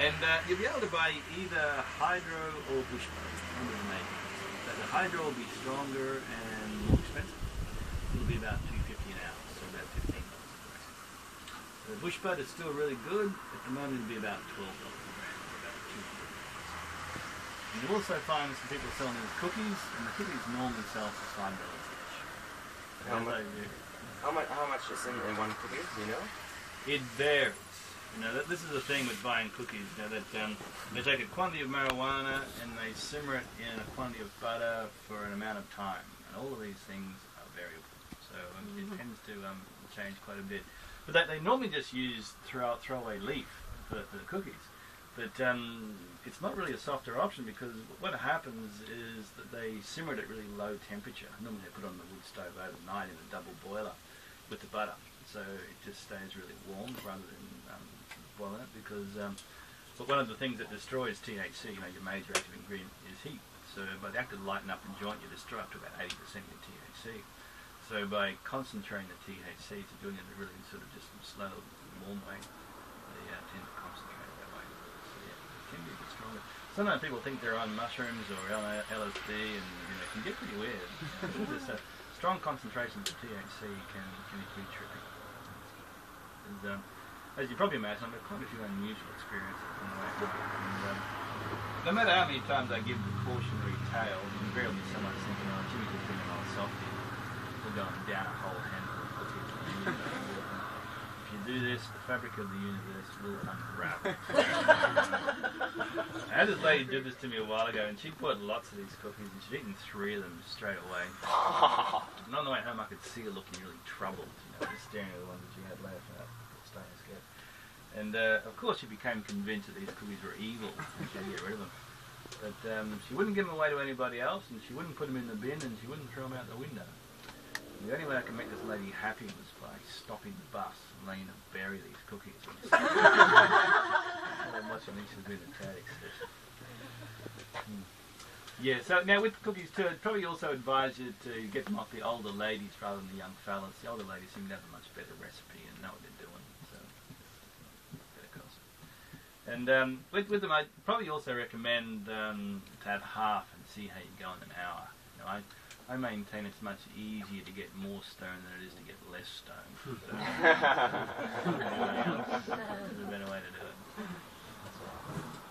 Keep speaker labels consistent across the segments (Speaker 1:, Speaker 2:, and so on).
Speaker 1: And you'll be able to buy either hydro or bush boat under the making. But the hydro will be stronger and more expensive. It'll be about $2.50 an ounce, so about $15 a gram. The bush boat is still really good. At the moment it'll be about $12 a gram, or about 200 grams. And you'll also find some people selling these cookies, and the cookies normally sell for $5 each.
Speaker 2: How much is in one cookie, do you know?
Speaker 1: It varies. You know, this is the thing with buying cookies, you know, that they take a quantity of marijuana and they simmer it in a quantity of butter for an amount of time. And all of these things are variable. So it tends to change quite a bit. But they normally just use throwaway leaf for the cookies. But it's not really a softer option because what happens is that they simmer it at really low temperature. Normally they put it on the wood stove overnight in a double boiler with the butter. So it just stays really warm rather than boiling it because but one of the things that destroys THC, you know, your major active ingredient, is heat. So by the act of lighting up the joint, you destroy up to about 80% of your THC. So by concentrating the THC to doing it in a really sort of just slow, warm way, they tend to concentrate it that way. So yeah, it can be a bit stronger. Sometimes people think they're on mushrooms or LSD, and you know, it can get pretty weird. Just strong concentrations of THC can be pretty tricky. As you probably imagine, I've got quite a few unusual experiences on the way home. And, no matter how many times I give the cautionary tale, invariably someone's thinking, oh, Jimmy's just being an old softie. We're going down a whole handful of cookies. If you do this, the fabric of the universe will unravel. I had this lady do this to me a while ago, and she bought lots of these cookies, and she'd eaten 3 of them straight away. And on the way home, I could see her looking really troubled, you know, just staring at the ones that she had left. And of course she became convinced that these cookies were evil and she had to get rid of them. But she wouldn't give them away to anybody else, and she wouldn't put them in the bin, and she wouldn't throw them out the window. And the only way I could make this lady happy was by stopping the bus and letting her bury these cookies. I'm watching these as being a tactic. Yeah, so now with the cookies too, I'd probably also advise you to get them off the older ladies rather than the young fellas. The older ladies seem to have a much better recipe and know what they're doing. And with them, I'd probably also recommend to have half and see how you go in an hour. You know, I maintain it's much easier to get more stone than it is to get less stone. So, there's a better way to do it.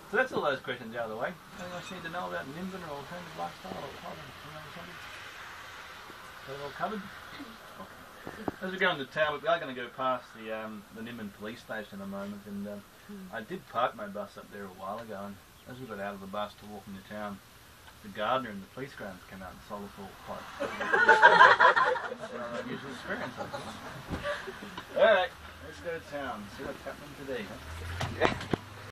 Speaker 1: So that's all those questions out of the way. Anything else you need to know about Nimbin or alternative lifestyle or carbon? Is that all covered? As we go into town, we are going to go past the Nimbin police station in a moment, and I did park my bus up there a while ago, and as we got out of the bus to walk into town, the gardener in the police grounds came out and sold us all quite an unusual experience, I think. Alright, let's go to town, see what's happening today. Huh?